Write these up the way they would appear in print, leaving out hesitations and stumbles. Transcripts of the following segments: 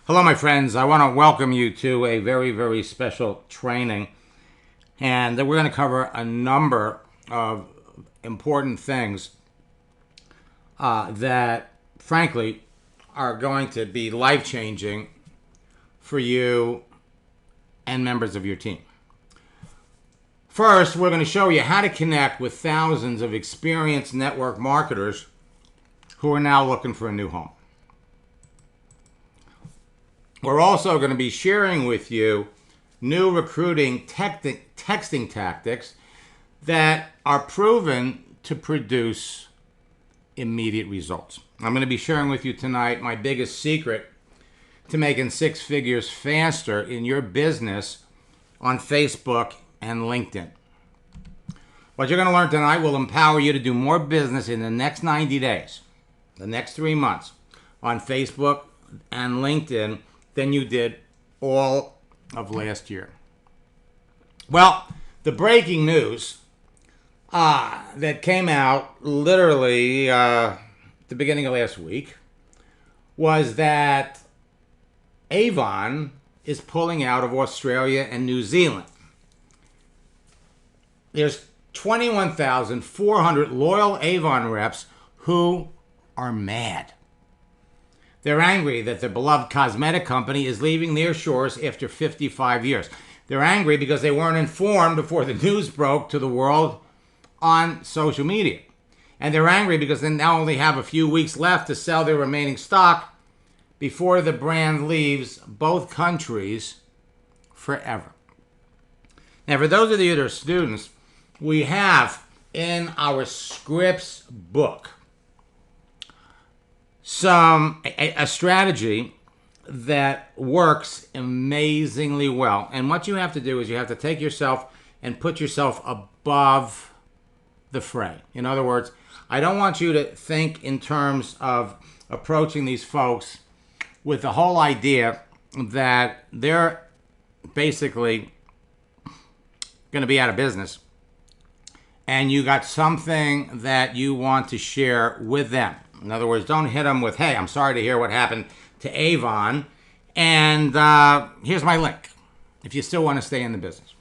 Hello, my friends. I want to welcome you to a very, very special training. And we're going to cover a number of important things that, frankly, are going to be life-changing for you and members of your team. First, we're going to show you how to connect with thousands of experienced network marketers who are now looking for a new home. We're also going to be sharing with you new recruiting texting tactics that are proven to produce immediate results. I'm going to be sharing with you tonight my biggest secret to making six figures faster in your business on Facebook and LinkedIn. What you're going to learn tonight will empower you to do more business in the next 90 days, the next 3 months, on Facebook and LinkedIn than you did all of last year. Well, the breaking news that came out literally the beginning of last week was that Avon is pulling out of Australia and New Zealand. There's 21,400 loyal Avon reps who are mad. They're angry that their beloved cosmetic company is leaving their shores after 55 years. They're angry because they weren't informed before the news broke to the world on social media. And they're angry because they now only have a few weeks left to sell their remaining stock before the brand leaves both countries forever. Now, for those of you that are students, we have in our scripts book a strategy that works amazingly well. And what you have to do is you have to take yourself and put yourself above the fray. In other words, I don't want you to think in terms of approaching these folks with the whole idea that they're basically going to be out of business and you got something that you want to share with them. In other words, don't hit them with, hey, I'm sorry to hear what happened to Avon, and here's my link if you still want to stay in the business.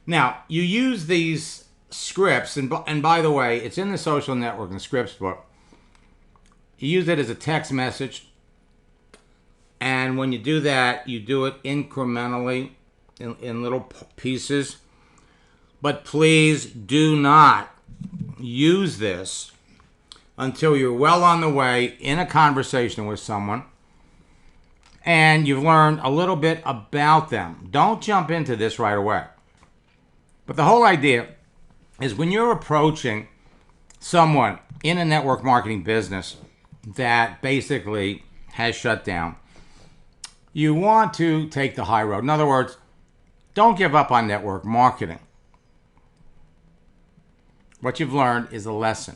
Now, you use these scripts, and by the way, it's in the social networking scripts book. You use it as a text message, and when you do that, you do it incrementally in little pieces. But please do not use this until you're well on the way in a conversation with someone and you've learned a little bit about them. Don't jump into this right away. But the whole idea is when you're approaching someone in a network marketing business that basically has shut down, you want to take the high road. In other words, don't give up on network marketing. What you've learned is a lesson.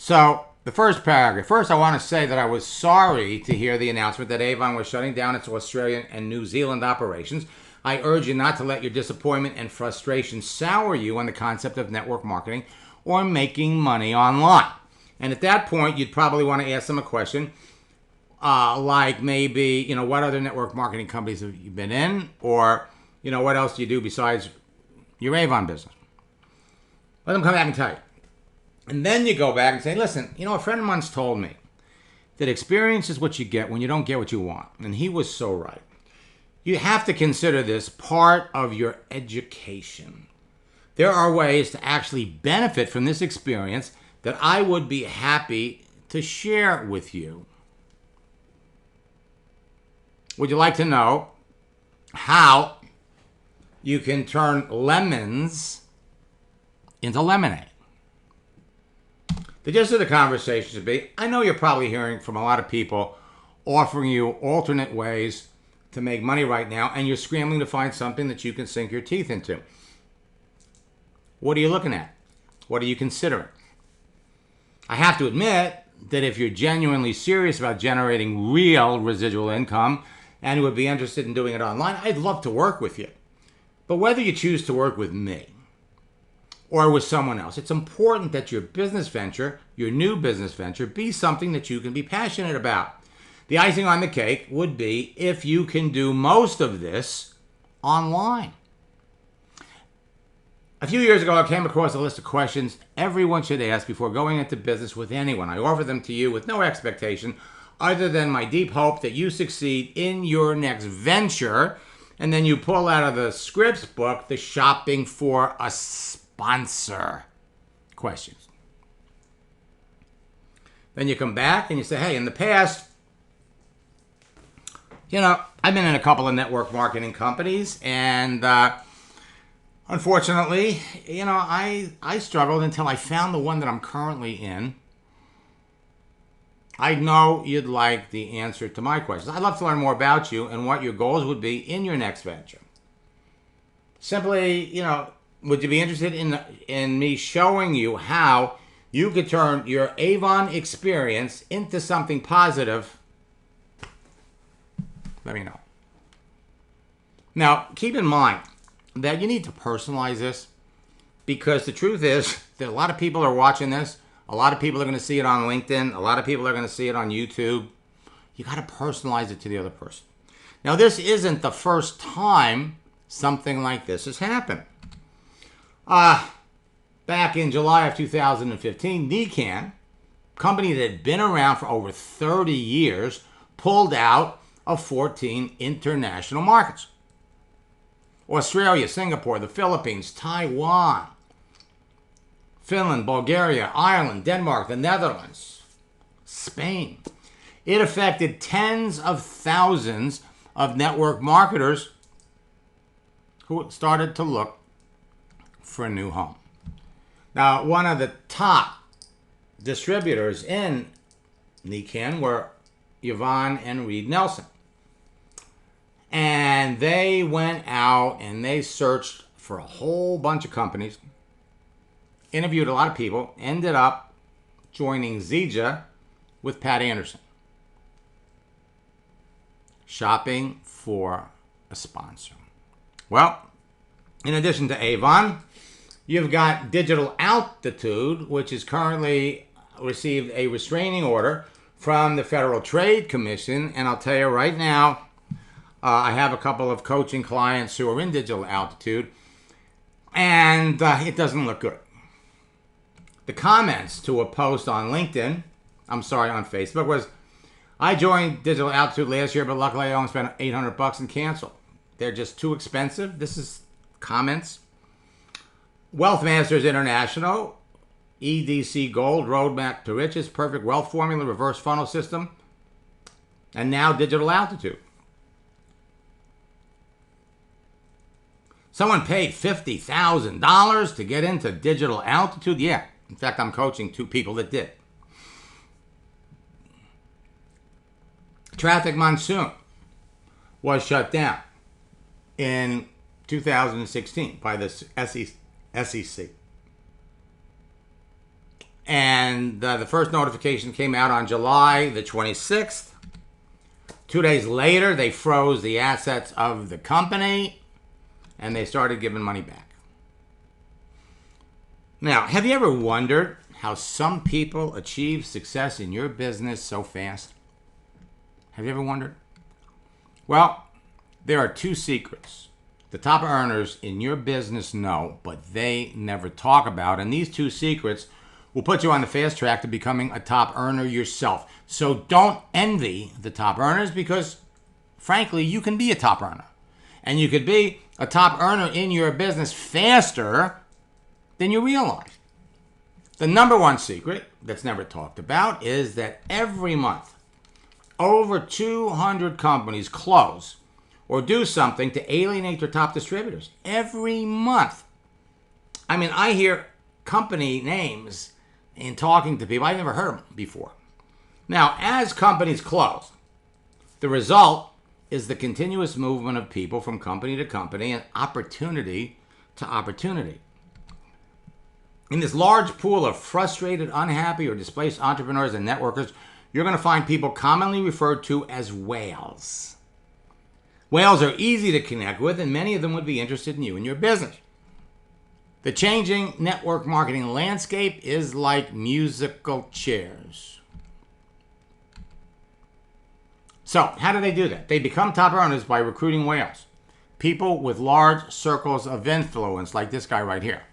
So, the first paragraph. First, I want to say that I was sorry to hear the announcement that Avon was shutting down its Australian and New Zealand operations. I urge you not to let your disappointment and frustration sour you on the concept of network marketing or making money online. And at that point, you'd probably want to ask them a question like maybe, what other network marketing companies have you been in? Or, what else do you do besides your Avon business? Let them come back and tell you. And then you go back and say, listen, a friend once told me that experience is what you get when you don't get what you want. And he was so right. You have to consider this part of your education. There are ways to actually benefit from this experience that I would be happy to share with you. Would you like to know how you can turn lemons into lemonade? The gist of the conversation should be, I know you're probably hearing from a lot of people offering you alternate ways to make money right now, and you're scrambling to find something that you can sink your teeth into. What are you looking at? What are you considering? I have to admit that if you're genuinely serious about generating real residual income and would be interested in doing it online, I'd love to work with you. But whether you choose to work with me or with someone else, it's important that your business venture, your new business venture, be something that you can be passionate about. The icing on the cake would be if you can do most of this online. A few years ago, I came across a list of questions everyone should ask before going into business with anyone. I offer them to you with no expectation other than my deep hope that you succeed in your next venture. And then you pull out of the scripts book the shopping for a sponsor questions. Then you come back and you say, hey, in the past, I've been in a couple of network marketing companies, and unfortunately, I struggled until I found the one that I'm currently in. I know you'd like the answer to my questions. I'd love to learn more about you and what your goals would be in your next venture. Simply, would you be interested in me showing you how you could turn your Avon experience into something positive? Let me know. Now, keep in mind that you need to personalize this, because the truth is that a lot of people are watching this. A lot of people are going to see it on LinkedIn. A lot of people are going to see it on YouTube. You got to personalize it to the other person. Now, this isn't the first time something like this has happened. Back in July of 2015, Nikan, company that had been around for over 30 years, pulled out of 14 international markets. Australia, Singapore, the Philippines, Taiwan, Finland, Bulgaria, Ireland, Denmark, the Netherlands, Spain. It affected tens of thousands of network marketers who started to look for a new home. Now, one of the top distributors in Nikan were Yvonne and Reed Nelson. And they went out and they searched for a whole bunch of companies, interviewed a lot of people, ended up joining Zija with Pat Anderson. Shopping for a sponsor. Well, in addition to Avon, you've got Digital Altitude, which has currently received a restraining order from the Federal Trade Commission. And I'll tell you right now, I have a couple of coaching clients who are in Digital Altitude, and it doesn't look good. The comments to a post on on Facebook was, I joined Digital Altitude last year, but luckily I only spent $800 and canceled. They're just too expensive. This is comments. Wealth Masters International, EDC Gold, Roadmap to Riches, Perfect Wealth Formula, Reverse Funnel System, and now Digital Altitude. Someone paid $50,000 to get into Digital Altitude? Yeah. In fact, I'm coaching 2 people that did. Traffic Monsoon was shut down in 2016 by the SEC. And the first notification came out on July the 26th. 2 days later, they froze the assets of the company, and they started giving money back. Now, have you ever wondered how some people achieve success in your business so fast? Have you ever wondered? Well, there are 2 secrets the top earners in your business know, but they never talk about. And these 2 secrets will put you on the fast track to becoming a top earner yourself. So don't envy the top earners, because, frankly, you can be a top earner. And you could be a top earner in your business faster than you realize. The number 1 secret that's never talked about is that every month, over 200 companies close or do something to alienate their top distributors. Every month. I mean, I hear company names in talking to people. I've never heard of them before. Now, as companies close, the result is the continuous movement of people from company to company and opportunity to opportunity. In this large pool of frustrated, unhappy, or displaced entrepreneurs and networkers, you're going to find people commonly referred to as whales. Whales are easy to connect with, and many of them would be interested in you and your business. The changing network marketing landscape is like musical chairs. So how do they do that? They become top earners by recruiting whales, people with large circles of influence like this guy right here.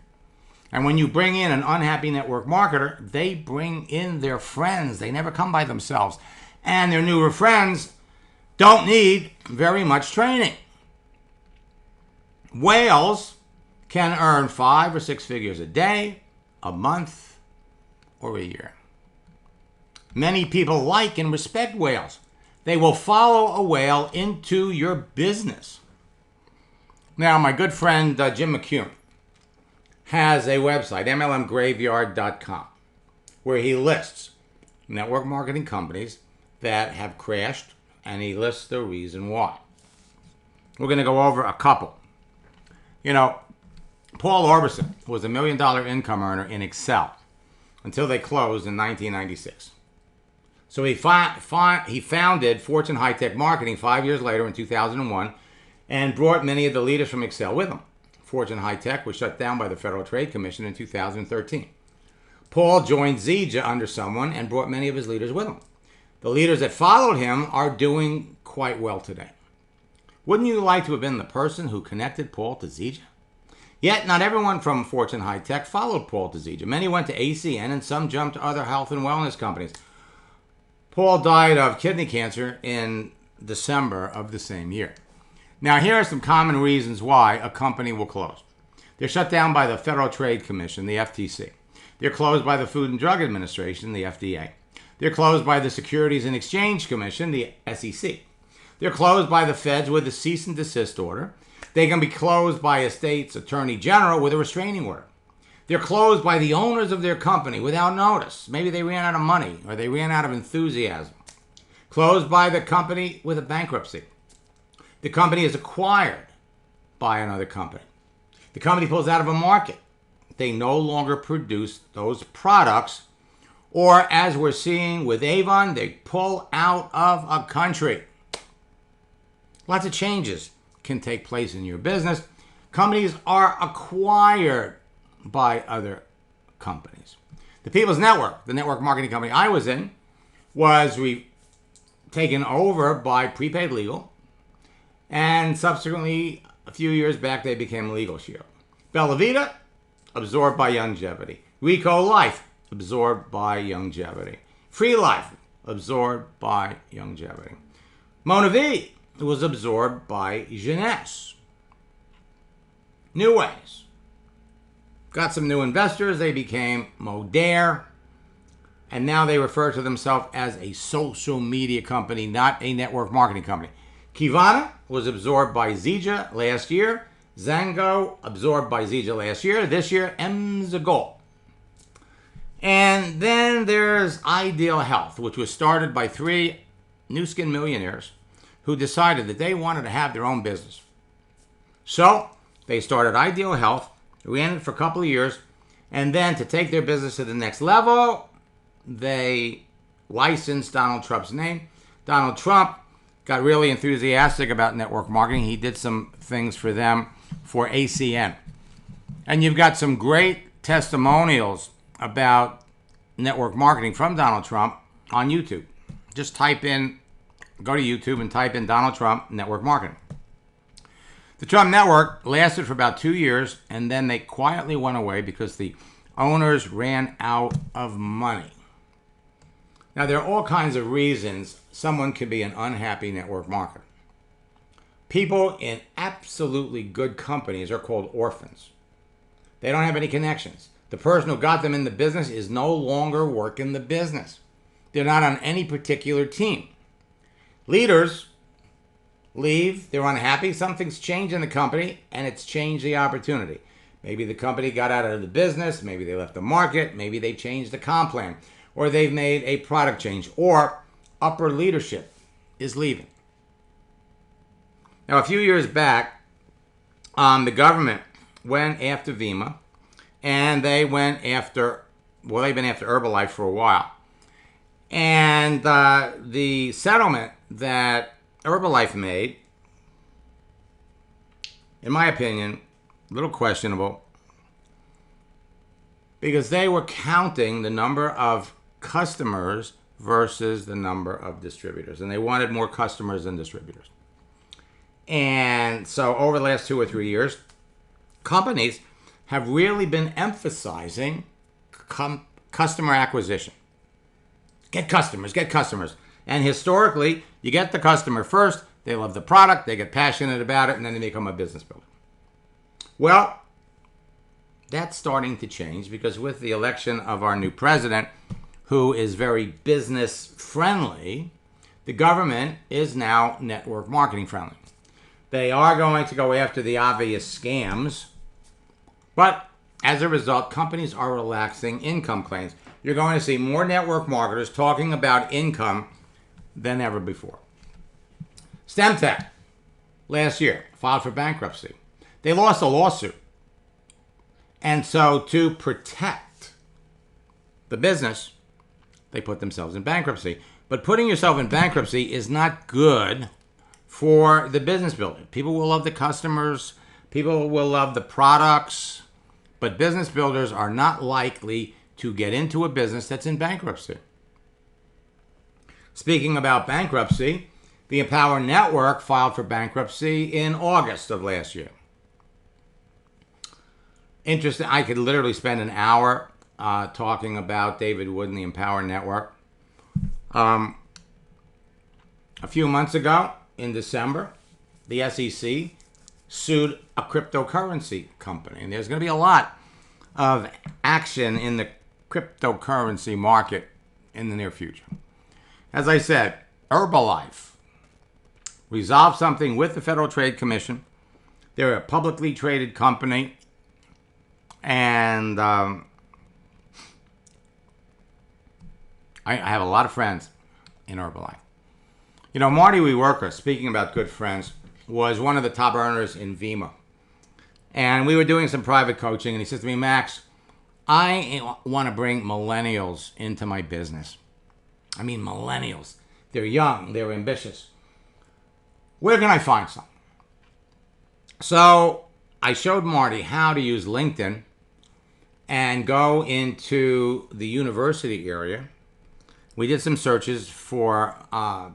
And when you bring in an unhappy network marketer, they bring in their friends. They never come by themselves. And their newer friends don't need very much training. Whales can earn 5 or 6 figures a day, a month, or a year. Many people like and respect whales. They will follow a whale into your business. Now, my good friend Jim McCune has a website, mlmgraveyard.com, where he lists network marketing companies that have crashed, and he lists the reason why. We're going to go over a couple. You know, Paul Orbison was a $1 million income earner in Excel until they closed in 1996. So he founded Fortune High Tech Marketing 5 years later in 2001 and brought many of the leaders from Excel with him. Fortune High Tech was shut down by the Federal Trade Commission in 2013. Paul joined Zija under someone and brought many of his leaders with him. The leaders that followed him are doing quite well today. Wouldn't you like to have been the person who connected Paul to Zija? Yet not everyone from Fortune High Tech followed Paul to Zija. Many went to ACN and some jumped to other health and wellness companies. Paul died of kidney cancer in December of the same year. Now, here are some common reasons why a company will close. They're shut down by the Federal Trade Commission, the FTC. They're closed by the Food and Drug Administration, the FDA. They're closed by the Securities and Exchange Commission, the SEC. They're closed by the feds with a cease and desist order. They can be closed by a state's attorney general with a restraining order. They're closed by the owners of their company without notice. Maybe they ran out of money or they ran out of enthusiasm. Closed by the company with a bankruptcy. The company is acquired by another company. The company pulls out of a market. They no longer produce those products. Or as we're seeing with Avon, they pull out of a country. Lots of changes can take place in your business. Companies are acquired by other companies. The People's Network, the network marketing company I was in, was taken over by Prepaid Legal, and subsequently, a few years back, they became Legal Shield. Bella Vita, absorbed by Longevity. Rico Life, absorbed by Longevity. Free Life, absorbed by Longevity. Mona V was absorbed by Jeunesse. New Ways got some new investors. They became Modere, and now they refer to themselves as a social media company, not a network marketing company. Kivana was absorbed by Zija last year. Zango absorbed by Zija last year. This year, Emzagol. And then there's Ideal Health, which was started by 3 new skin millionaires who decided that they wanted to have their own business. So they started Ideal Health, ran it for a couple of years, and then to take their business to the next level, they licensed Donald Trump's name. Donald Trump got really enthusiastic about network marketing. He did some things for them for ACN. And you've got some great testimonials about network marketing from Donald Trump on YouTube. Just go to YouTube and type in Donald Trump network marketing. The Trump Network lasted for about 2 years, and then they quietly went away because the owners ran out of money. Now, there are all kinds of reasons someone could be an unhappy network marketer. People in absolutely good companies are called orphans. They don't have any connections. The person who got them in the business is no longer working the business. They're not on any particular team. Leaders leave, they're unhappy, something's changed in the company, and it's changed the opportunity. Maybe the company got out of the business, maybe they left the market, maybe they changed the comp plan, or they've made a product change, or upper leadership is leaving. Now, a few years back, the government went after Vima, and they've been after Herbalife for a while. And the settlement that Herbalife made, in my opinion, a little questionable, because they were counting the number of customers versus the number of distributors. And they wanted more customers than distributors. And so over the last 2 or 3 years, companies have really been emphasizing customer acquisition. Get customers, get customers. And historically, you get the customer first, they love the product, they get passionate about it, and then they become a business builder. Well, that's starting to change because with the election of our new president, who is very business friendly, the government is now network marketing friendly. They are going to go after the obvious scams, but as a result, companies are relaxing income claims. You're going to see more network marketers talking about income than ever before. StemTech, last year, filed for bankruptcy. They lost a lawsuit. And so to protect the business, they put themselves in bankruptcy. But putting yourself in bankruptcy is not good for the business builder. People will love the customers. People will love the products. But business builders are not likely to get into a business that's in bankruptcy. Speaking about bankruptcy, the Empower Network filed for bankruptcy in August of last year. Interesting. I could literally spend an hour talking about David Wood and the Empower Network. A few months ago, in December, the SEC sued a cryptocurrency company. And there's going to be a lot of action in the cryptocurrency market in the near future. As I said, Herbalife resolved something with the Federal Trade Commission. They're a publicly traded company. And I have a lot of friends in Herbalife. You know, Marty Weworker, speaking about good friends, was one of the top earners in Vima. And we were doing some private coaching, and he says to me, Max, I want to bring millennials into my business. I mean, millennials. They're young. They're ambitious. Where can I find some? So I showed Marty how to use LinkedIn and go into the university area. We did some searches for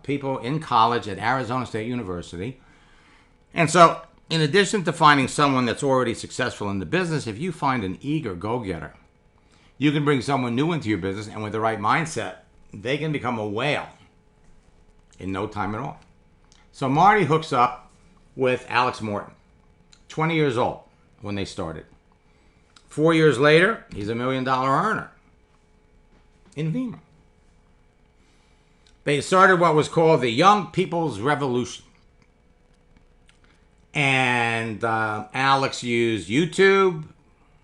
people in college at Arizona State University. And so in addition to finding someone that's already successful in the business, if you find an eager go-getter, you can bring someone new into your business, and with the right mindset, they can become a whale in no time at all. So Marty hooks up with Alex Morton, 20 years old when they started. 4 years later, he's $1 million earner in Vima. They started what was called the Young People's Revolution. And Alex used YouTube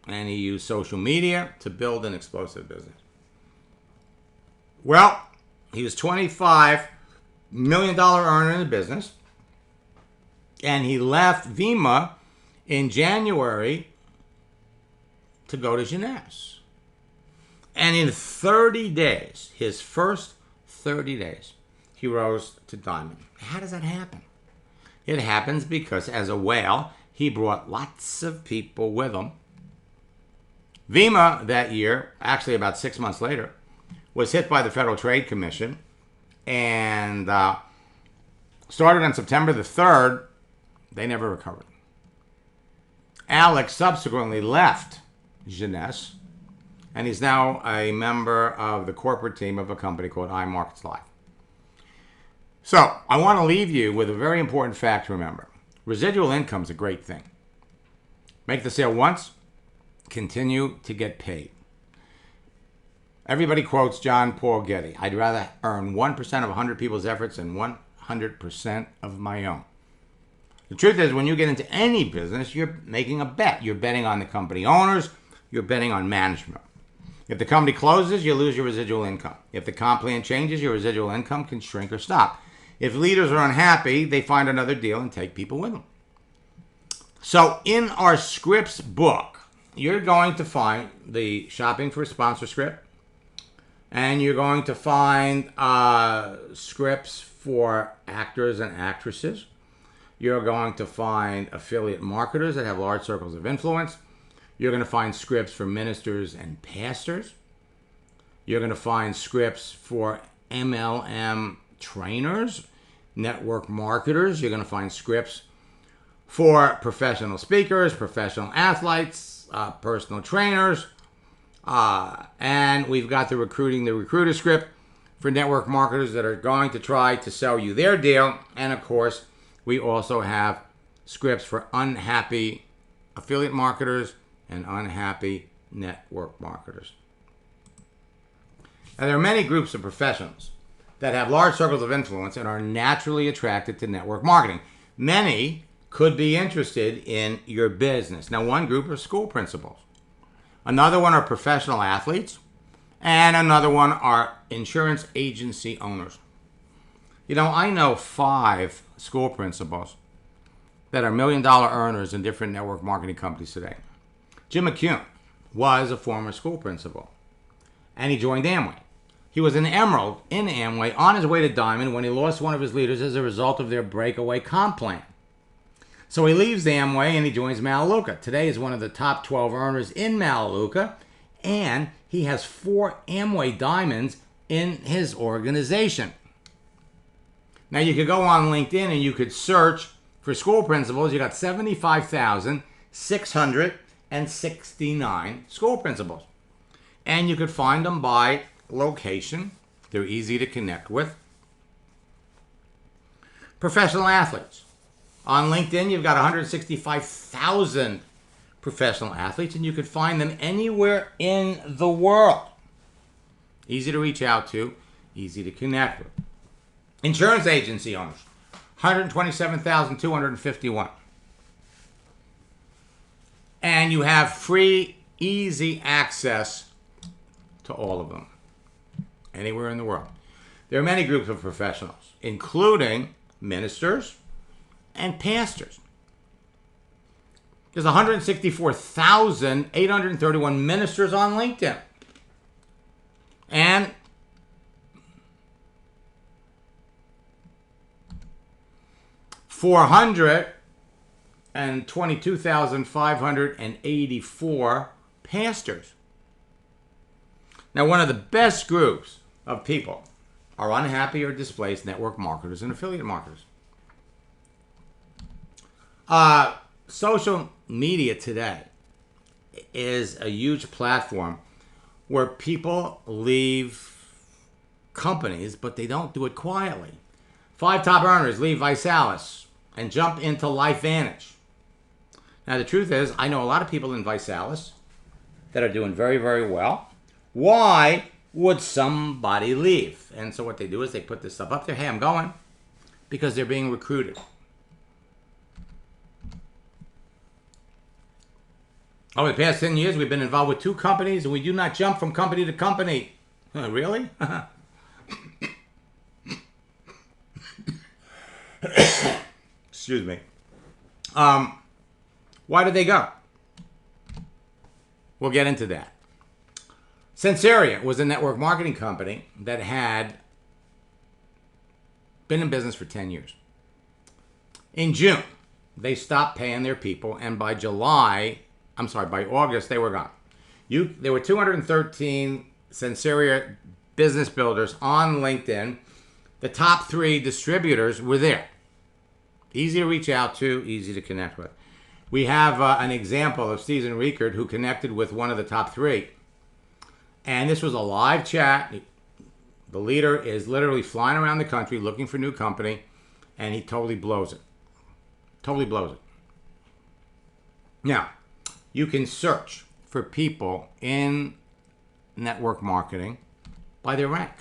and he used social media to build an explosive business. Well, he was $25 million earner in the business. And he left Vima in January to go to Jeunesse. And in 30 days, his first 30 days, he rose to diamond. How does that happen? It happens because as a whale, he brought lots of people with him. Vima that year, actually about 6 months later, was hit by the Federal Trade Commission and started on September the 3rd. They never recovered. Alex subsequently left Jeunesse, and he's now a member of the corporate team of a company called iMarkets Live. So I want to leave you with a very important fact to remember. Residual income is a great thing. Make the sale once, continue to get paid. Everybody quotes John Paul Getty. I'd rather earn 1% of 100 people's efforts than 100% of my own. The truth is, when you get into any business, you're making a bet. You're betting on the company owners. You're betting on management. If the company closes, you lose your residual income. If the comp plan changes, your residual income can shrink or stop. If leaders are unhappy, they find another deal and take people with them. So in our scripts book, you're going to find the shopping for a sponsor script, and you're going to find scripts for actors and actresses. You're going to find affiliate marketers that have large circles of influence. You're going to find scripts for ministers and pastors. You're going to find scripts for MLM trainers, network marketers. You're going to find scripts for professional speakers, professional athletes, personal trainers. And we've got the recruiter script for network marketers that are going to try to sell you their deal. And of course, we also have scripts for unhappy affiliate marketers and unhappy network marketers. Now, there are many groups of professionals that have large circles of influence and are naturally attracted to network marketing. Many could be interested in your business. Now, one group are school principals. Another one are professional athletes. And another one are insurance agency owners. You know, I know 5 school principals that are million-dollar earners in different network marketing companies today. Jim McCune was a former school principal, and he joined Amway. He was an emerald in Amway on his way to diamond when he lost one of his leaders as a result of their breakaway comp plan. So he leaves Amway and he joins Melaleuca. Today is one of the top 12 earners in Melaleuca, and he has 4 Amway diamonds in his organization. Now, you could go on LinkedIn and you could search for school principals. You got 75,669 school principals. And you could find them by location. They're easy to connect with. Professional athletes. On LinkedIn, you've got 165,000 professional athletes, and you could find them anywhere in the world. Easy to reach out to, easy to connect with. Insurance agency owners, 127,251. And you have free, easy access to all of them, anywhere in the world. There are many groups of professionals, including ministers and pastors. There's 164,831 ministers on LinkedIn. And and 22,584 pastors. Now, one of the best groups of people are unhappy or displaced network marketers and affiliate marketers. Social media today is a huge platform where people leave companies, but they don't do it quietly. 5 top earners leave ViSalus and jump into LifeVantage. Now, the truth is, I know a lot of people in ViSalus that are doing very, very well. Why would somebody leave? And so what they do is they put this stuff up there. Hey, I'm going, because they're being recruited. Over the past 10 years, we've been involved with 2 companies, and we do not jump from company to company. Really? Excuse me. Why did they go? We'll get into that. Sensaria was a network marketing company that had been in business for 10 years. In June, they stopped paying their people, and by August, they were gone. There were 213 Sensaria business builders on LinkedIn. The top 3 distributors were there. Easy to reach out to, easy to connect with. We have an example of Stephen Riekert, who connected with one of the top 3. And this was a live chat. The leader is literally flying around the country looking for a new company, and he totally blows it. Totally blows it. Now, you can search for people in network marketing by their rank.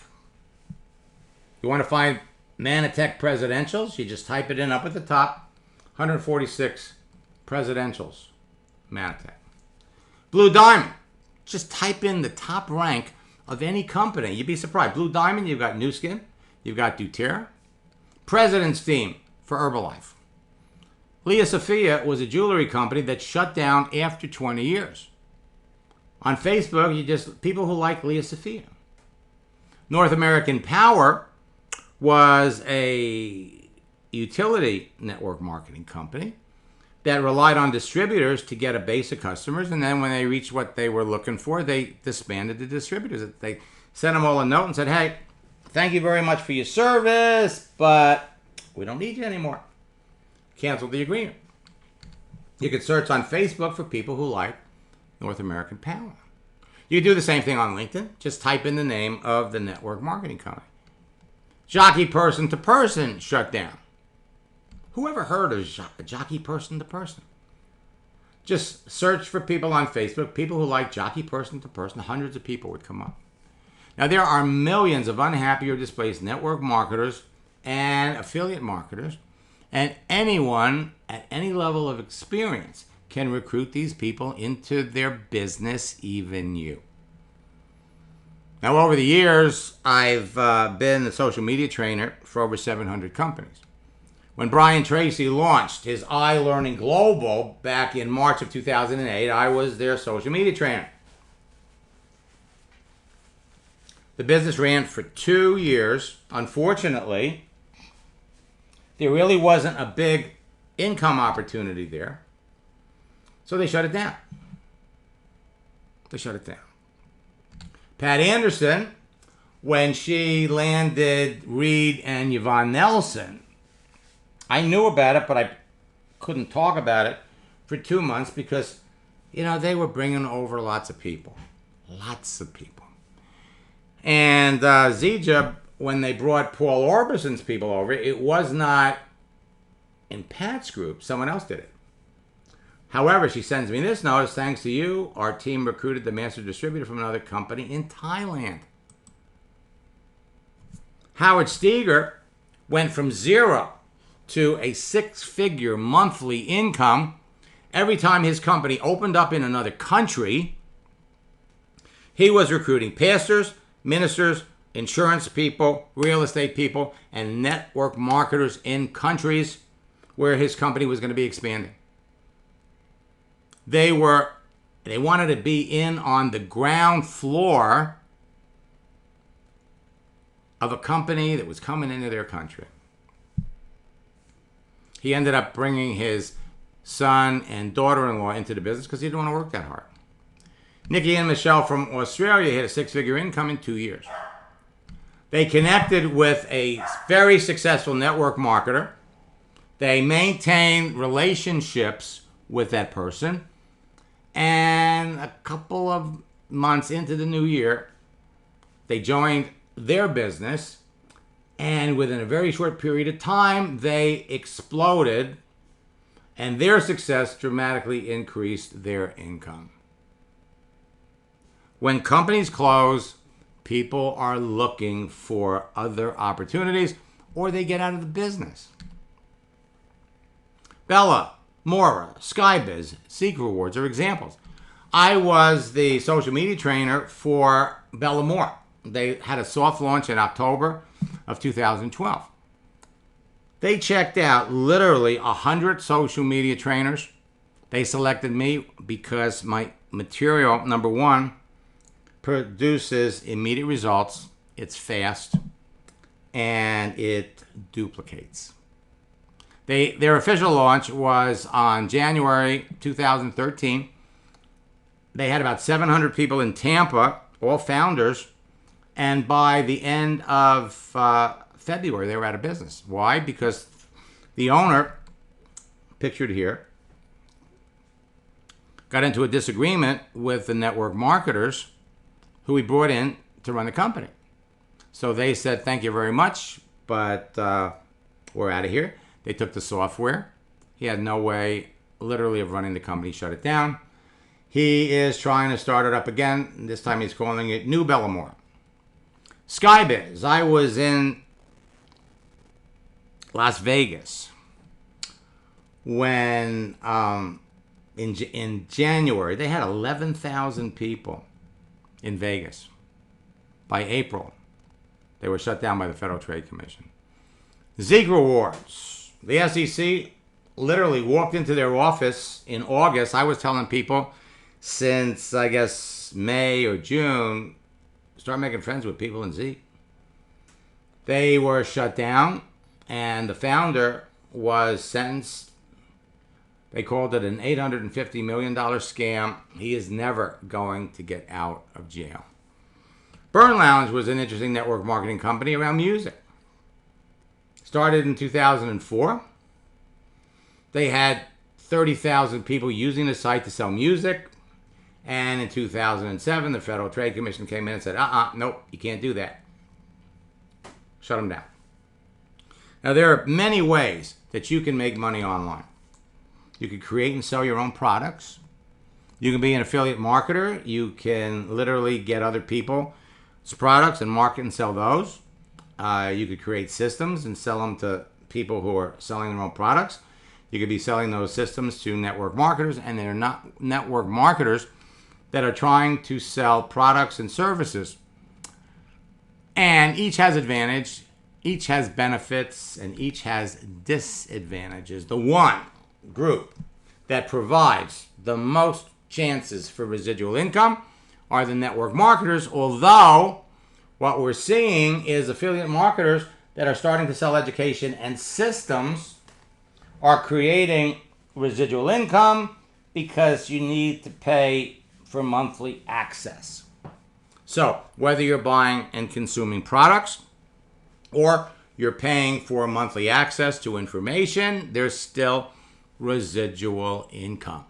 You want to find Manatech presidentials? You just type it in up at the top. 146 presidentials. Manatech. Blue Diamond. Just type in the top rank of any company. You'd be surprised. Blue Diamond, you've got Nu Skin. You've got doTERRA. President's Team for Herbalife. Leah Sophia was a jewelry company that shut down after 20 years. On Facebook, people who like Leah Sophia. North American Power was a utility network marketing company that relied on distributors to get a base of customers, and then when they reached what they were looking for, they disbanded the distributors. They sent them all a note and said, hey, Thank you very much for your service, but we don't need you anymore. Canceled the agreement. You can search on Facebook for people who like North American Power. You can do the same thing on LinkedIn. Just type in the name of the network marketing company. Jockey Person to Person shut down. Who ever heard of Jockey Person to Person? Just search for people on Facebook, people who like Jockey Person to Person. Hundreds of people would come up. Now, there are millions of unhappy or displaced network marketers and affiliate marketers, and anyone at any level of experience can recruit these people into their business, even you. Now, over the years, I've been a social media trainer for over 700 companies. When Brian Tracy launched his iLearning Global back in March of 2008, I was their social media trainer. The business ran for 2 years. Unfortunately, there really wasn't a big income opportunity there. So they shut it down. Pat Anderson, when she landed Reed and Yvonne Nelson, I knew about it, but I couldn't talk about it for 2 months because, they were bringing over lots of people. And Zija, when they brought Paul Orbison's people over, it was not in Pat's group. Someone else did it. However, she sends me this notice. Thanks to you, our team recruited the master distributor from another company in Thailand. Howard Steger went from 0 to a 6-figure monthly income every time his company opened up in another country. He was recruiting pastors, ministers, insurance people, real estate people, and network marketers in countries where his company was going to be expanding. They wanted to be in on the ground floor of a company that was coming into their country. He ended up bringing his son and daughter-in-law into the business because he didn't want to work that hard. Nikki and Michelle from Australia hit a 6-figure income in 2 years. They connected with a very successful network marketer. They maintained relationships with that person. And a couple of months into the new year, they joined their business. And within a very short period of time, they exploded. And their success dramatically increased their income. When companies close, people are looking for other opportunities or they get out of the business. Bella, Mora, Skybiz, Seek Rewards are examples. I was the social media trainer for Bella Moore. They had a soft launch in October of 2012. They checked out literally 100 social media trainers. They selected me because my material, number one, produces immediate results, it's fast, and it duplicates. Their official launch was on January 2013. They had about 700 people in Tampa, all founders, and by the end of February, they were out of business. Why? Because the owner, pictured here, got into a disagreement with the network marketers who he brought in to run the company. So they said, thank you very much, but we're out of here. They took the software. He had no way, literally, of running the company, shut it down. He is trying to start it up again. This time he's calling it New Bellamore. Skybiz. I was in Las Vegas when in January they had 11,000 people in Vegas. By April, they were shut down by the Federal Trade Commission. Seek Rewards. The SEC literally walked into their office in August. I was telling people since, I guess, May or June, start making friends with people in Zeke. They were shut down, and the founder was sentenced. They called it an $850 million scam. He is never going to get out of jail. Burn Lounge was an interesting network marketing company around music. Started in 2004. They had 30,000 people using the site to sell music. And in 2007, the Federal Trade Commission came in and said, nope, you can't do that. Shut them down. Now, there are many ways that you can make money online. You can create and sell your own products. You can be an affiliate marketer. You can literally get other people's products and market and sell those. You could create systems and sell them to people who are selling their own products. You could be selling those systems to network marketers, and they're not network marketers that are trying to sell products and services. And each has advantage, each has benefits, and each has disadvantages. The one group that provides the most chances for residual income are the network marketers, although what we're seeing is affiliate marketers that are starting to sell education and systems are creating residual income because you need to pay for monthly access. So whether you're buying and consuming products or you're paying for monthly access to information, there's still residual income.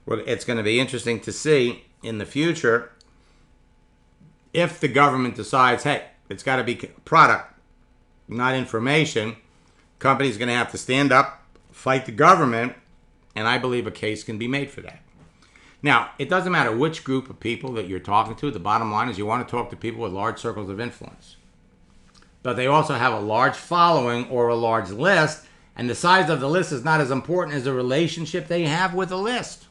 It's going to be interesting to see in the future if the government decides, hey, it's got to be product, not information. Companies are going to have to stand up, fight the government, and I believe a case can be made for that. Now, it doesn't matter which group of people that you're talking to. The bottom line is you want to talk to people with large circles of influence. But they also have a large following or a large list, and the size of the list is not as important as the relationship they have with the list.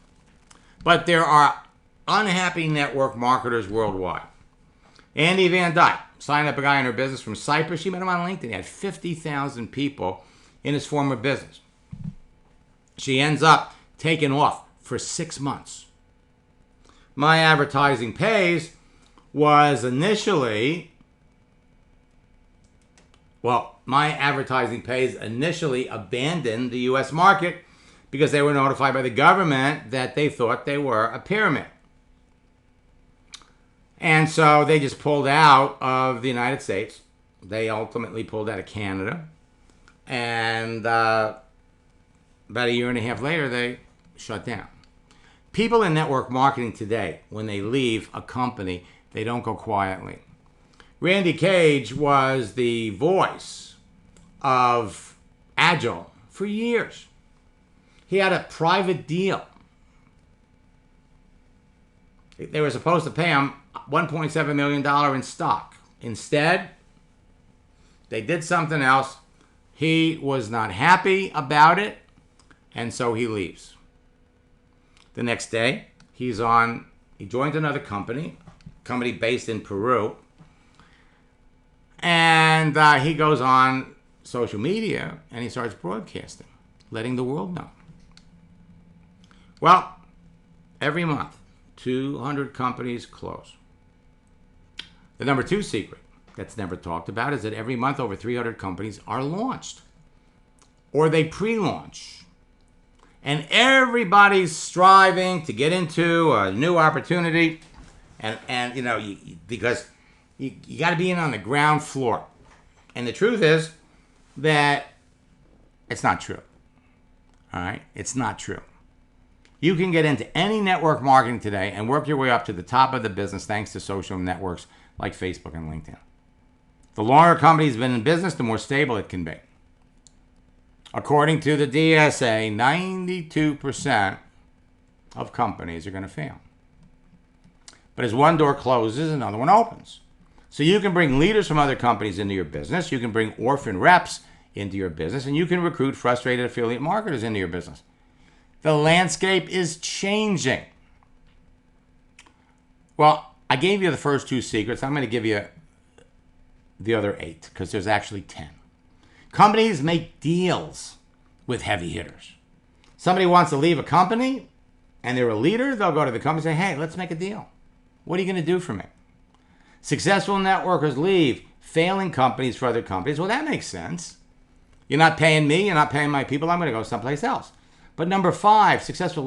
But there are unhappy network marketers worldwide. Andy Van Dyke signed up a guy in her business from Cyprus. She met him on LinkedIn. He had 50,000 people in his former business. She ends up taking off for 6 months. My Advertising Pays was initially, abandoned the U.S. market because they were notified by the government that they thought they were a pyramid. And so they just pulled out of the United States. They ultimately pulled out of Canada. And about a year and a half later, they shut down. People in network marketing today, when they leave a company, they don't go quietly. Randy Cage was the voice of Agile for years. He had a private deal. They were supposed to pay him $1.7 million in stock. Instead, they did something else. He was not happy about it, and so he leaves. The next day, he joins another company based in Peru, and he goes on social media and he starts broadcasting, letting the world know. Well, every month, 200 companies close. The number 2 secret that's never talked about is that every month over 300 companies are launched or they pre-launch. And everybody's striving to get into a new opportunity and because you got to be in on the ground floor. And the truth is that it's not true. All right? It's not true. You can get into any network marketing today and work your way up to the top of the business thanks to social networks like Facebook and LinkedIn. The longer a company's been in business, the more stable it can be. According to the DSA, 92% of companies are going to fail. But as one door closes, another one opens. So you can bring leaders from other companies into your business. You can bring orphan reps into your business. And you can recruit frustrated affiliate marketers into your business. The landscape is changing. Well, I gave you the first 2 secrets. I'm going to give you the other 8 because there's actually 10. Companies make deals with heavy hitters. Somebody wants to leave a company and they're a leader, they'll go to the company and say, hey, let's make a deal. What are you going to do for me? Successful networkers leave failing companies for other companies. Well, that makes sense. You're not paying me, you're not paying my people, I'm going to go someplace else. But number 5, successful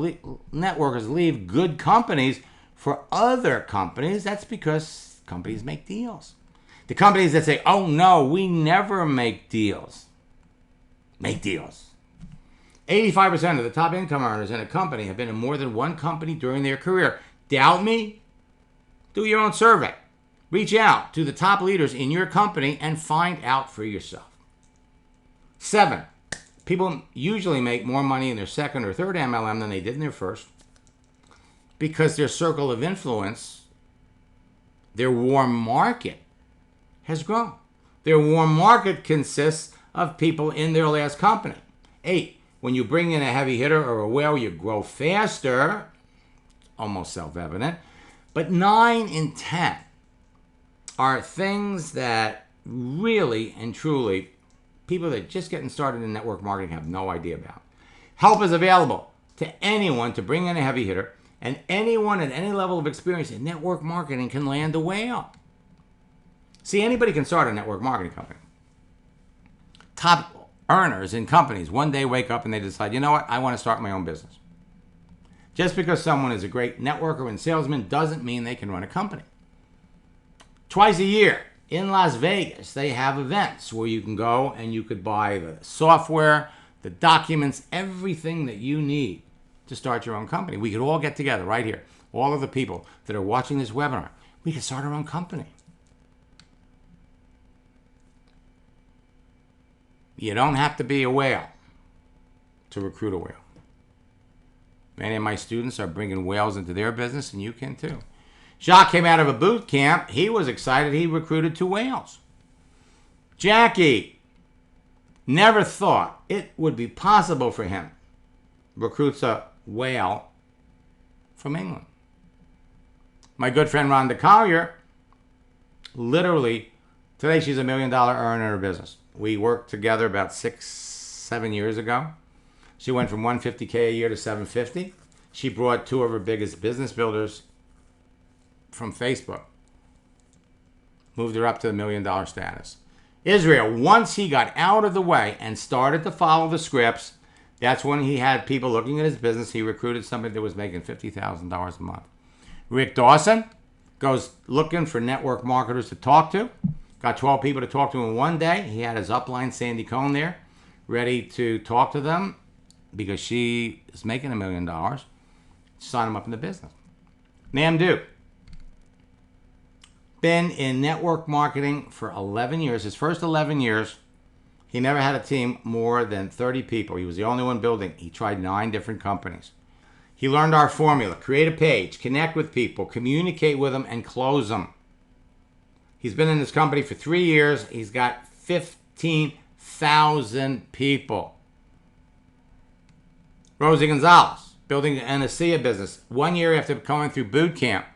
networkers leave good companies for other companies. That's because companies make deals. The companies that say, oh no, we never make deals, make deals. 85% of the top income earners in a company have been in more than one company during their career. Doubt me? Do your own survey. Reach out to the top leaders in your company and find out for yourself. 7, people usually make more money in their second or third MLM than they did in their first because their circle of influence, their warm market, has grown. Their warm market consists of people in their last company. 8, when you bring in a heavy hitter or a whale, you grow faster, almost self-evident. But 9 and 10 are things that really and truly people that are just getting started in network marketing have no idea about. Help is available to anyone to bring in a heavy hitter, and anyone at any level of experience in network marketing can land a whale. See, anybody can start a network marketing company. Top earners in companies one day wake up and they decide, you know what, I want to start my own business. Just because someone is a great networker and salesman doesn't mean they can run a company. Twice a year in Las Vegas, they have events where you can go and you could buy the software, the documents, everything that you need to start your own company. We could all get together right here. All of the people that are watching this webinar, we could start our own company. You don't have to be a whale to recruit a whale. Many of my students are bringing whales into their business, and you can too. Jacques came out of a boot camp. He was excited. He recruited 2 whales. Jackie never thought it would be possible for him. Recruits a whale from England. My good friend Rhonda Collier, literally, today she's $1 million earner in her business. We worked together about 6-7 years ago. She went from $150K a year to $750. She brought 2 of her biggest business builders from Facebook. Moved her up to the $1 million status. Israel, once he got out of the way and started to follow the scripts, that's when he had people looking at his business. He recruited somebody that was making $50,000 a month. Rick Dawson goes looking for network marketers to talk to. Got 12 people to talk to in one day. He had his upline, Sandy Cohn, there, ready to talk to them because she is making $1 million. Sign them up in the business. Namdu. Been in network marketing for 11 years. His first 11 years, he never had a team more than 30 people. He was the only one building. He tried 9 different companies. He learned our formula. Create a page, connect with people, communicate with them, and close them. He's been in this company for 3 years. He's got 15,000 people. Rosie Gonzalez, building an ASEA business. 1 year after going through boot camp,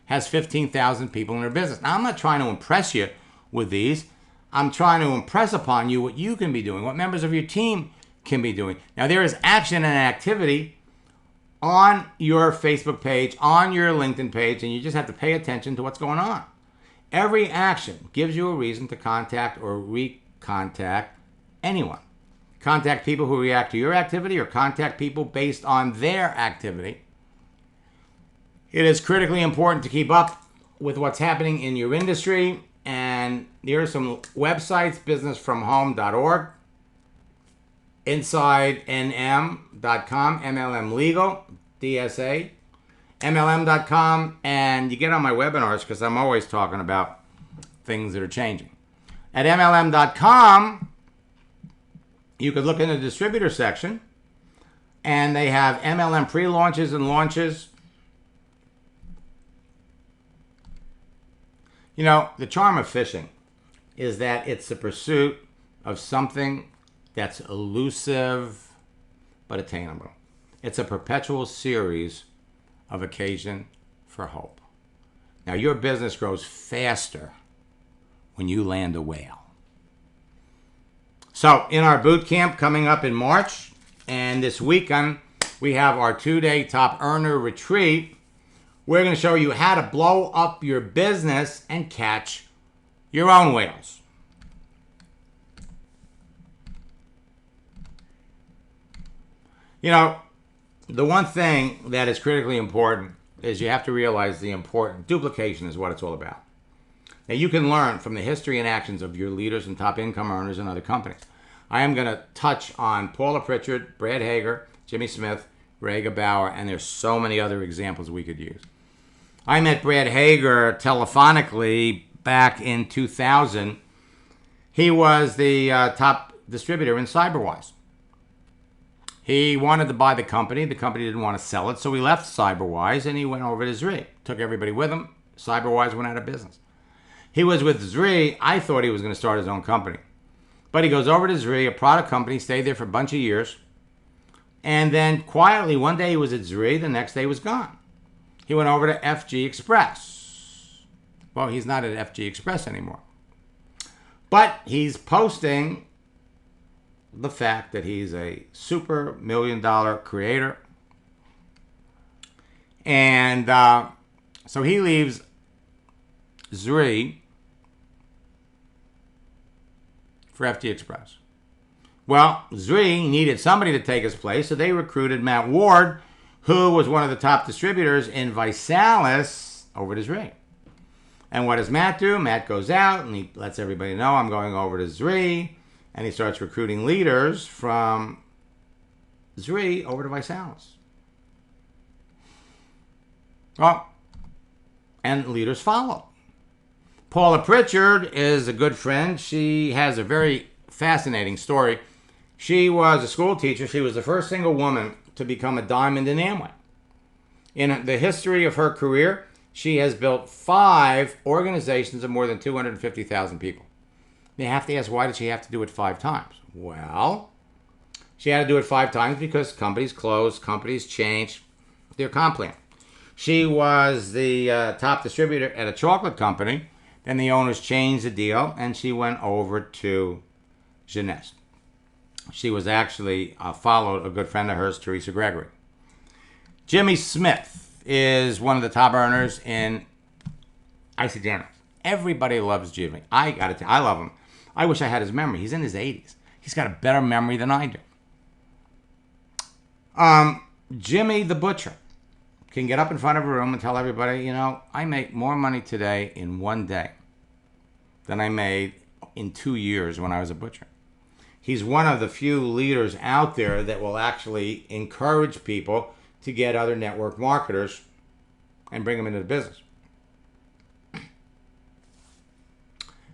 has 15,000 people in her business. Now, I'm not trying to impress you with these. I'm trying to impress upon you what you can be doing, what members of your team can be doing. Now, there is action and activity on your Facebook page, on your LinkedIn page, and you just have to pay attention to what's going on. Every action gives you a reason to contact or recontact anyone. Contact people who react to your activity or contact people based on their activity. It is critically important to keep up with what's happening in your industry. And here are some websites: businessfromhome.org, InsideNM.com, MLM Legal, DSA, MLM.com, and you get on my webinars because I'm always talking about things that are changing. At MLM.com, you could look in the distributor section, and they have MLM pre-launches and launches. You know, the charm of fishing is that it's the pursuit of something that's elusive but attainable. It's a perpetual series of occasion for hope. Now, your business grows faster when you land a whale. So, in our boot camp coming up in March, and this weekend, we have our 2-day top earner retreat. We're going to show you how to blow up your business and catch your own whales. You know, the one thing that is critically important is you have to realize the important duplication is what it's all about. Now, you can learn from the history and actions of your leaders and top income earners in other companies. I am going to touch on Paula Pritchard, Brad Hager, Jimmy Smith, Ray Gebauer, and there's so many other examples we could use. I met Brad Hager telephonically back in 2000. He was the top distributor in CyberWise. He wanted to buy the company. The company didn't want to sell it, so he left CyberWise and he went over to Zri. Took everybody with him. CyberWise went out of business. He was with Zri. I thought he was going to start his own company. But he goes over to Zri, a product company, stayed there for a bunch of years. And then quietly, one day he was at Zri, the next day he was gone. He went over to FG Express. Well, he's not at FG Express anymore. But he's posting the fact that he's a super $1 million creator. And so he leaves Zri for FG Express. Well, Zri needed somebody to take his place, so they recruited Matt Ward, who was one of the top distributors in Visalis, over to Zri. And what does Matt do? Matt goes out and he lets everybody know, I'm going over to Zri, and he starts recruiting leaders from Zri over to Visalis. Well, and leaders follow. Paula Pritchard is a good friend. She has a very fascinating story. She was a school teacher. She was the first single woman to become a diamond in Amway. In the history of her career, she has built 5 organizations of more than 250,000 people. You have to ask, why did she have to do it 5 times? Well, she had to do it 5 times because companies closed, companies changed their comp plan. She was the top distributor at a chocolate company. Then the owners changed the deal, and she went over to Jeunesse. She was actually followed a good friend of hers, Teresa Gregory. Jimmy Smith is one of the top earners in Isogenics. Everybody loves Jimmy. I love him. I wish I had his memory. He's in his 80s. He's got a better memory than I do. Jimmy the Butcher can get up in front of a room and tell everybody, I make more money today in one day than I made in 2 years when I was a butcher. He's one of the few leaders out there that will actually encourage people to get other network marketers and bring them into the business.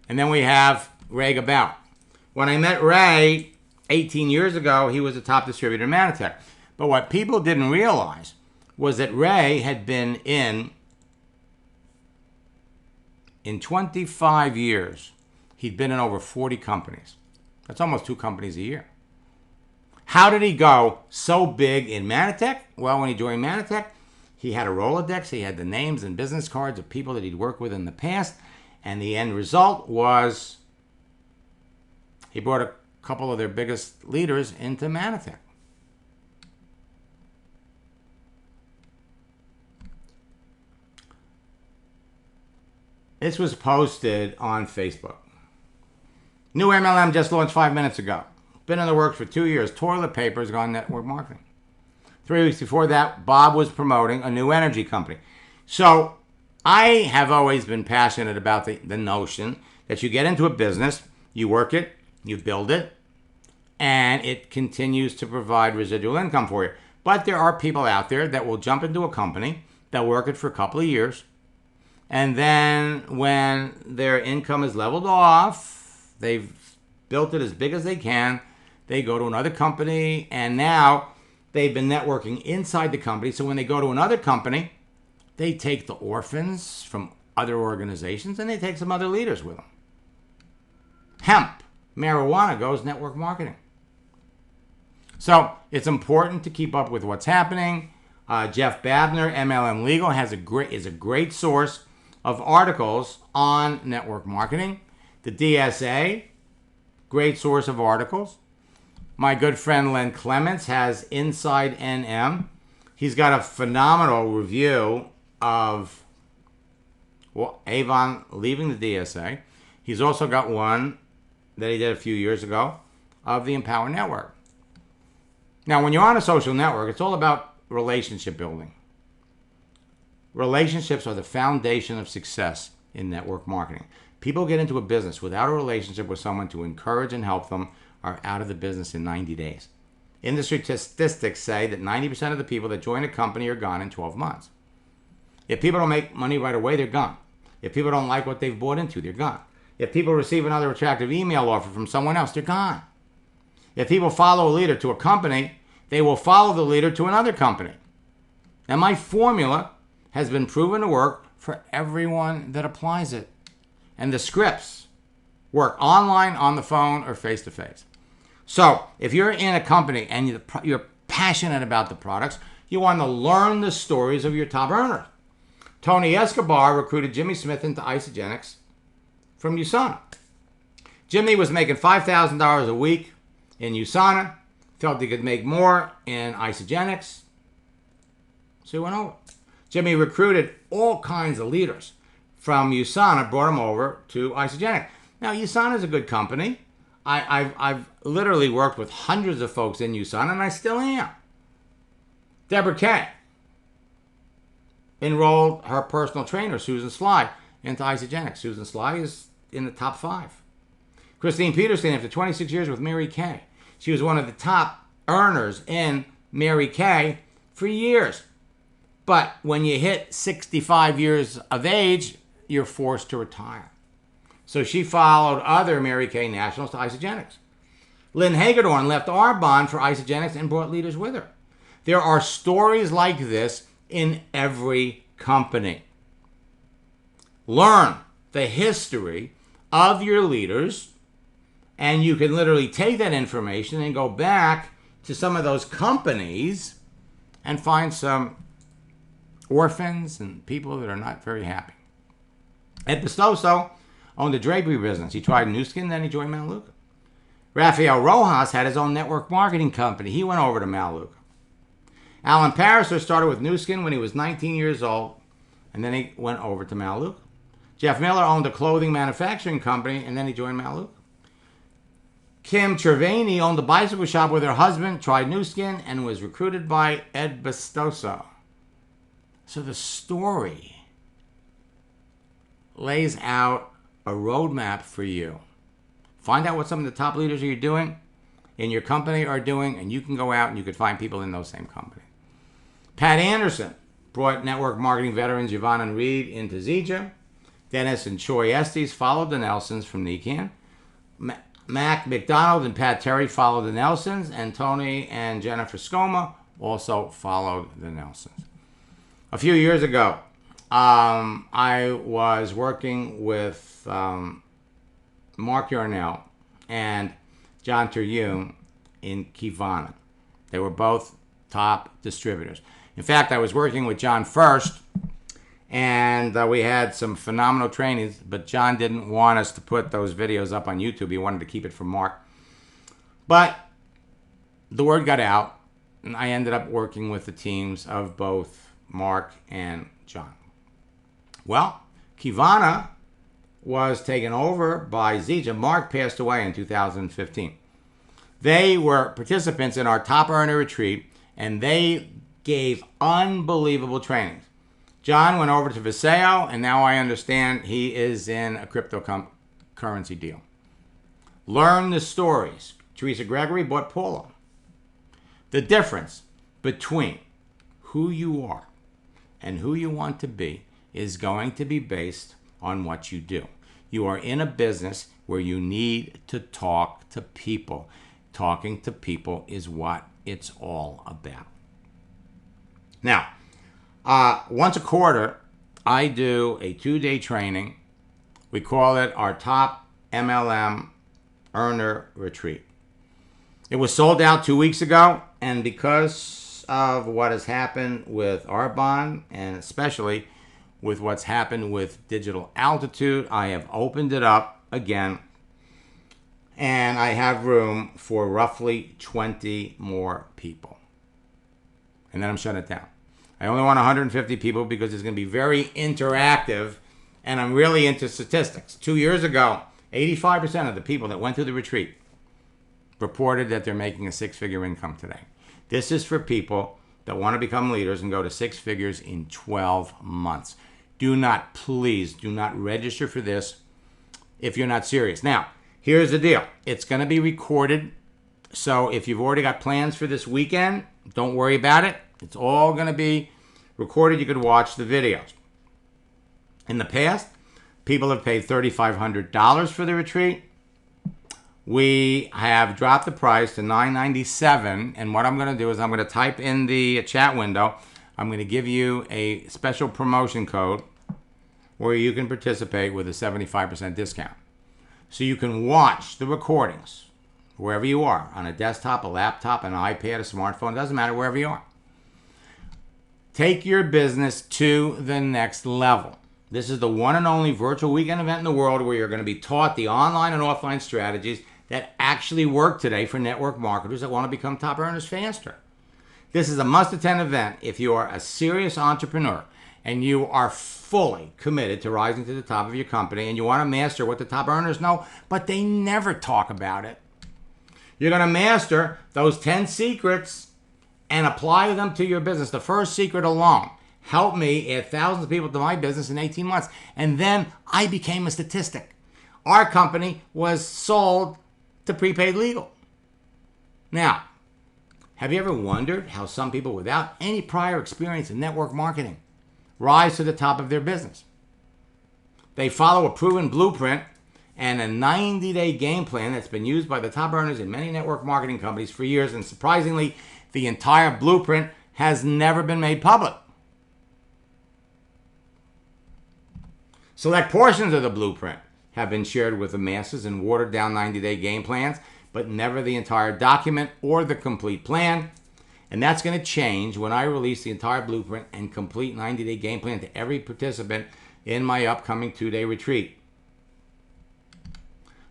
And then we have Ray Gebauer. When I met Ray 18 years ago, he was a top distributor in Manatech. But what people didn't realize was that Ray had been in 25 years, he'd been in over 40 companies. That's almost 2 companies a year. How did he go so big in Manatech? Well, when he joined Manatech, he had a Rolodex. He had the names and business cards of people that he'd worked with in the past. And the end result was he brought a couple of their biggest leaders into Manatech. This was posted on Facebook. New MLM just launched 5 minutes ago. Been in the works for 2 years. Toilet paper has gone network marketing. 3 weeks before that, Bob was promoting a new energy company. So I have always been passionate about the notion that you get into a business, you work it, you build it, and it continues to provide residual income for you. But there are people out there that will jump into a company, they'll work it for a couple of years, and then when their income is leveled off, they've built it as big as they can, they go to another company, and now they've been networking inside the company. So when they go to another company, they take the orphans from other organizations and they take some other leaders with them. Hemp, marijuana goes network marketing. So it's important to keep up with what's happening. Jeff Babner, MLM Legal, is a great source of articles on network marketing. The DSA, great source of articles. My good friend Len Clements has Inside NM. He's got a phenomenal review of Avon leaving the DSA. He's also got one that he did a few years ago of the Empower Network. Now, when you're on a social network, it's all about relationship building. Relationships are the foundation of success in network marketing. People get into a business without a relationship with someone to encourage and help them are out of the business in 90 days. Industry statistics say that 90% of the people that join a company are gone in 12 months. If people don't make money right away, they're gone. If people don't like what they've bought into, they're gone. If people receive another attractive email offer from someone else, they're gone. If people follow a leader to a company, they will follow the leader to another company. Now, my formula has been proven to work for everyone that applies it. And the scripts work online, on the phone, or face-to-face. So if you're in a company and you're passionate about the products, you want to learn the stories of your top earners. Tony Escobar recruited Jimmy Smith into Isogenics from USANA. Jimmy was making $5,000 a week in USANA, felt he could make more in Isogenics, so he went over. Jimmy recruited all kinds of leaders from USANA, brought them over to Isogenics. Now, USANA is a good company. I've literally worked with hundreds of folks in USANA, and I still am. Deborah Kay enrolled her personal trainer, Susan Sly, into Isogenics. Susan Sly is in the top 5. Christine Peterson, after 26 years with Mary Kay, she was one of the top earners in Mary Kay for years. But when you hit 65 years of age, you're forced to retire. So she followed other Mary Kay nationals to Isogenics. Lynn Hagedorn left Arbonne for Isogenics and brought leaders with her. There are stories like this in every company. Learn the history of your leaders, and you can literally take that information and go back to some of those companies and find some orphans and people that are not very happy. Ed Pistoso owned a drapery business. He tried Nu Skin, then he joined Maluka. Rafael Rojas had his own network marketing company. He went over to Maluka. Alan Pariser started with Nu Skin when he was 19 years old, and then he went over to Maluka. Jeff Miller owned a clothing manufacturing company, and then he joined Maluka. Kim Cervini owned a bicycle shop with her husband, tried Nu Skin, and was recruited by Ed Pistoso. So the story lays out a roadmap for you. Find out what some of the top leaders you're doing in your company are doing, and you can go out and you can find people in those same companies. Pat Anderson brought network marketing veterans Yvonne and Reed into Zija. Dennis and Choi Estes followed the Nelsons from Nikan. Mac McDonald and Pat Terry followed the Nelsons, and Tony and Jennifer Scoma also followed the Nelsons. A few years ago, I was working with Mark Yarnell and John Terhune in Kivana. They were both top distributors. In fact, I was working with John first, and we had some phenomenal trainings, but John didn't want us to put those videos up on YouTube. He wanted to keep it from Mark. But the word got out, and I ended up working with the teams of both Mark and John. Well, Kivana was taken over by Zija. Mark passed away in 2015. They were participants in our top earner retreat, and they gave unbelievable trainings. John went over to Viseo, and now I understand he is in a cryptocurrency deal. Learn the stories. Teresa Gregory bought Paula. The difference between who you are and who you want to be is going to be based on what you do. You are in a business where you need to talk to people. Talking to people is what it's all about. Now, once a quarter, I do a 2-day training. We call it our Top MLM Earner Retreat. It was sold out 2 weeks ago, and because of what has happened with Arbonne, and especially with what's happened with Digital Altitude, I have opened it up again, and I have room for roughly 20 more people. And then I'm shutting it down. I only want 150 people because it's going to be very interactive, and I'm really into statistics. 2 years ago, 85% of the people that went through the retreat reported that they're making a 6-figure income today. This is for people that want to become leaders and go to 6 figures in 12 months. please do not register for this if you're not serious. Now, here's the deal. It's going to be recorded. So if you've already got plans for this weekend, don't worry about it. It's all going to be recorded. You could watch the videos. In the past, people have paid $3,500 for the retreat. We have dropped the price to $997. And what I'm going to do is I'm going to type in the chat window. I'm going to give you a special promotion code where you can participate with a 75% discount. So you can watch the recordings wherever you are, on a desktop, a laptop, an iPad, a smartphone, doesn't matter, wherever you are. Take your business to the next level. This is the one and only virtual weekend event in the world where you're going to be taught the online and offline strategies that actually work today for network marketers that want to become top earners faster. This is a must-attend event if you are a serious entrepreneur and you are fully committed to rising to the top of your company and you want to master what the top earners know, but they never talk about it. You're going to master those 10 secrets and apply them to your business. The first secret alone helped me add thousands of people to my business in 18 months. And then I became a statistic. Our company was sold to prepaid legal. Now, have you ever wondered how some people without any prior experience in network marketing rise to the top of their business? They follow a proven blueprint and a 90-day game plan that's been used by the top earners in many network marketing companies for years. And surprisingly, the entire blueprint has never been made public. Select portions of the blueprint have been shared with the masses in watered-down 90-day game plans, but never the entire document or the complete plan. And that's going to change when I release the entire blueprint and complete 90-day game plan to every participant in my upcoming 2-day retreat.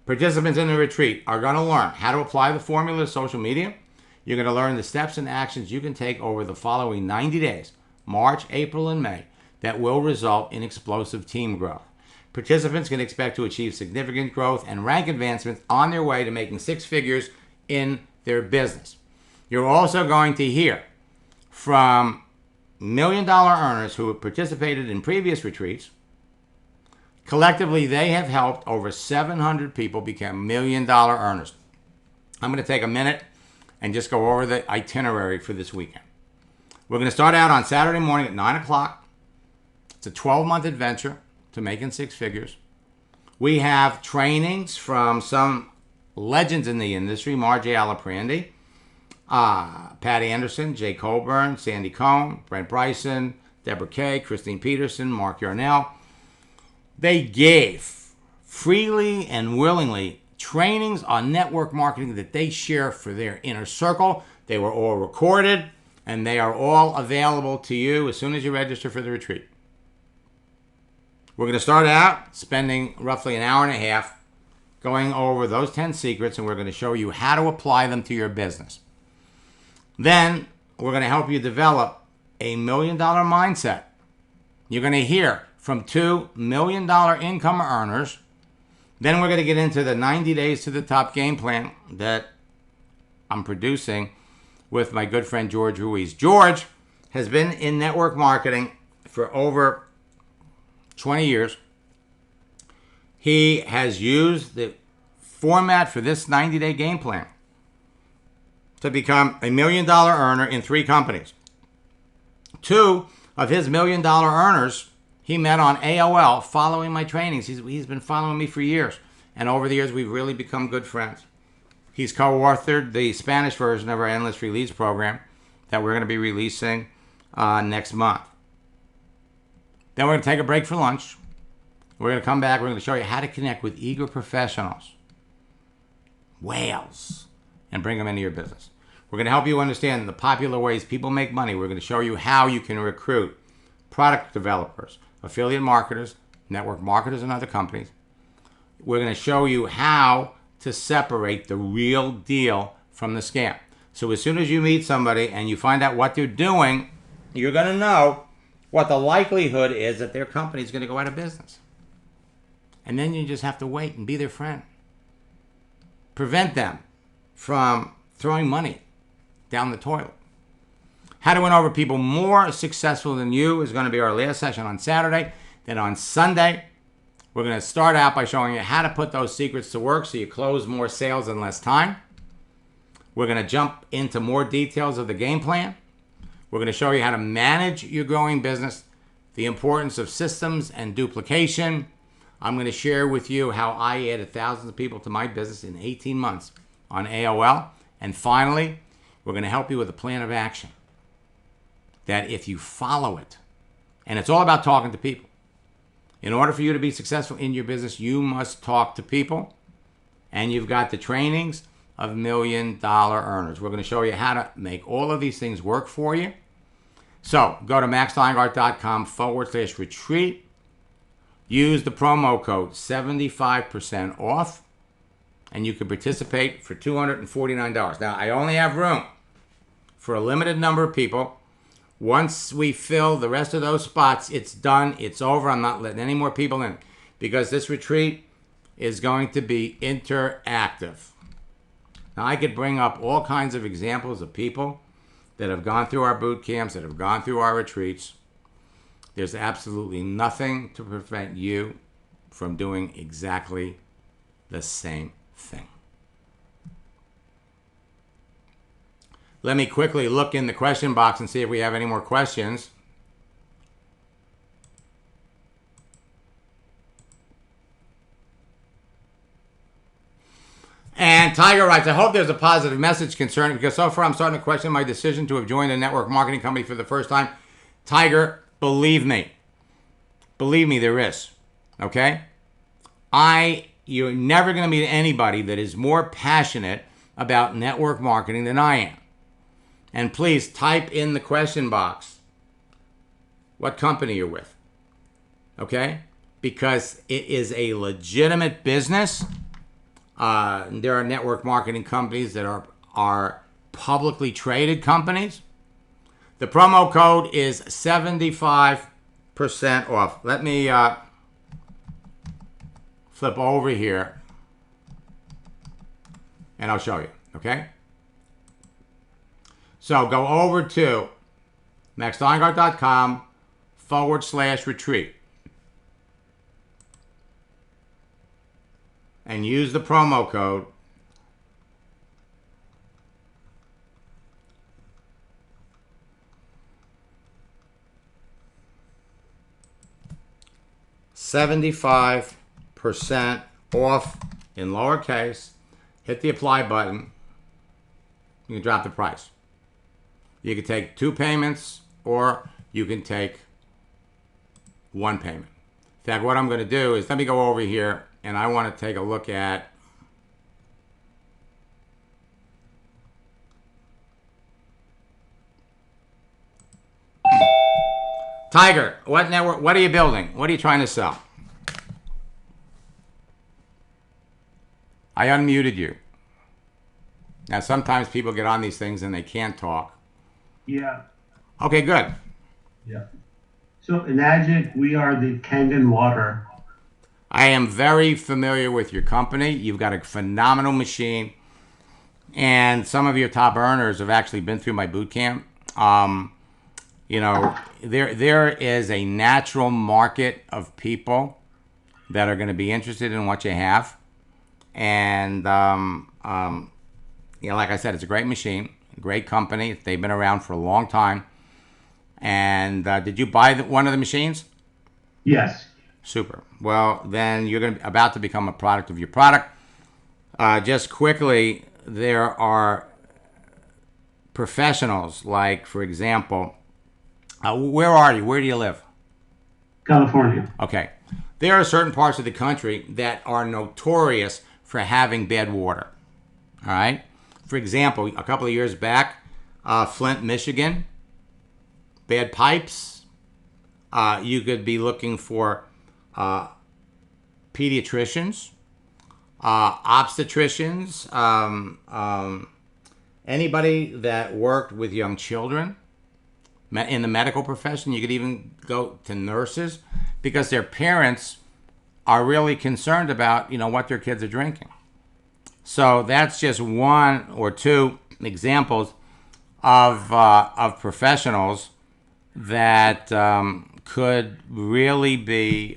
Participants in the retreat are going to learn how to apply the formula to social media. You're going to learn the steps and actions you can take over the following 90 days, March, April, and May, that will result in explosive team growth. Participants can expect to achieve significant growth and rank advancements on their way to making 6 figures in their business. You're also going to hear from million-dollar earners who have participated in previous retreats. Collectively, they have helped over 700 people become million-dollar earners. I'm going to take a minute and just go over the itinerary for this weekend. We're going to start out on Saturday morning at 9 o'clock. It's a 12-month adventure to making 6 figures. We have trainings from some legends in the industry, Marjay Alaprandi, Patty Anderson, Jay Colburn, Sandy Cohn, Brent Bryson, Deborah Kay, Christine Peterson, Mark Yarnell. They gave freely and willingly trainings on network marketing that they share for their inner circle. They were all recorded, and they are all available to you as soon as you register for the retreat. We're going to start out spending roughly an hour and a half going over those 10 secrets, and we're going to show you how to apply them to your business. Then we're going to help you develop a $1 million mindset. You're going to hear from 2 $1 million income earners. Then we're going to get into the 90 days to the top game plan that I'm producing with my good friend George Ruiz. George has been in network marketing for over 20 years. He has used the format for this 90-day game plan to become a $1 million earner in 3 companies. 2 of his $1 million earners he met on AOL following my trainings. He's been following me for years. And over the years, we've really become good friends. He's co-authored the Spanish version of our Endless Release program that we're going to be releasing next month. Then we're going to take a break for lunch. We're going to come back. We're going to show you how to connect with eager professionals, whales, and bring them into your business. We're going to help you understand the popular ways people make money. We're going to show you how you can recruit product developers, affiliate marketers, network marketers, and other companies. We're going to show you how to separate the real deal from the scam. So as soon as you meet somebody and you find out what they're doing, you're going to know what the likelihood is that their company is going to go out of business. And then you just have to wait and be their friend. Prevent them from throwing money down the toilet. How to win over people more successful than you is going to be our last session on Saturday. Then on Sunday, we're going to start out by showing you how to put those secrets to work so you close more sales in less time. We're going to jump into more details of the game plan. We're going to show you how to manage your growing business, the importance of systems and duplication. I'm going to share with you how I added thousands of people to my business in 18 months on AOL. And finally, we're going to help you with a plan of action that if you follow it, and it's all about talking to people. In order for you to be successful in your business, you must talk to people, and you've got the trainings of $1 million earners. We're going to show you how to make all of these things work for you. So go to maxsteingart.com/retreat. Use the promo code 75% off, and you can participate for $249. Now, I only have room for a limited number of people. Once we fill the rest of those spots, it's done. It's over. I'm not letting any more people in because this retreat is going to be interactive. Now, I could bring up all kinds of examples of people that have gone through our boot camps, that have gone through our retreats. There's absolutely nothing to prevent you from doing exactly the same thing. Let me quickly look in the question box and see if we have any more questions. And Tiger writes, I hope there's a positive message concerning, because so far I'm starting to question my decision to have joined a network marketing company for the first time. Tiger, believe me, there is. Okay? You're never going to meet anybody that is more passionate about network marketing than I am. And please type in the question box what company you're with. Okay? Because it is a legitimate business. There are network marketing companies that are publicly traded companies. The promo code is 75% off. Let me flip over here and I'll show you, okay? So go over to maxsteingart.com/retreat and use the promo code $75 off in lowercase. Hit the apply button. You can drop the price. You can take 2 payments or you can take 1 payment. In fact, what I'm going to do is let me go over here and I want to take a look at Tiger. What network? What are you building? What are you trying to sell? I unmuted you. Now, sometimes people get on these things and they can't talk. Yeah. Okay, good. Yeah. So, Enagic, we are the Kangen water. I am very familiar with your company. You've got a phenomenal machine. And some of your top earners have actually been through my boot camp. You know, there is a natural market of people that are going to be interested in what you have. And, you know, like I said, it's a great machine, a great company. They've been around for a long time. And did you buy one of the machines? Yes. Super. Well, then you're about to become a product of your product. Just quickly, there are professionals like, for example, where are you? Where do you live? California. Okay. There are certain parts of the country that are notorious for having bad water. All right. For example, a couple of years back, Flint, Michigan, bad pipes. You could be looking for pediatricians, obstetricians, anybody that worked with young children in the medical profession. You could even go to nurses because their parents are really concerned about, you know, what their kids are drinking. So that's just one or two examples of professionals that could really be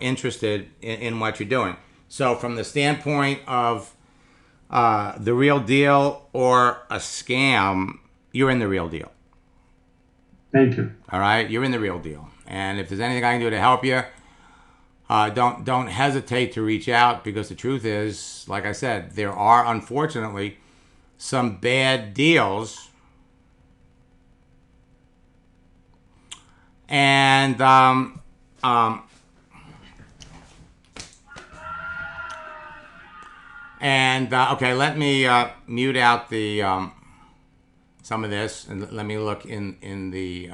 interested in what you're doing. So from the standpoint of the real deal or a scam, you're in the real deal. Thank you. All right, you're in the real deal. And if there's anything I can do to help you, don't hesitate to reach out, because the truth is, like I said, there are unfortunately some bad deals, and okay, let me mute out the some of this, and let me look in the.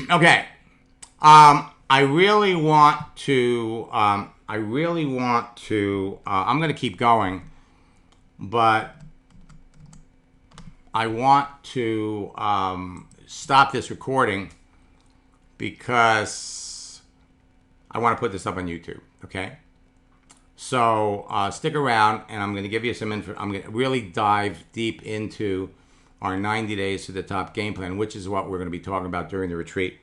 Okay. I really want to. I'm going to keep going, but I want to stop this recording because I want to put this up on YouTube. Okay. So stick around, and I'm going to give you some info. I'm going to really dive deep into our 90 days to the top game plan, which is what we're going to be talking about during the retreat.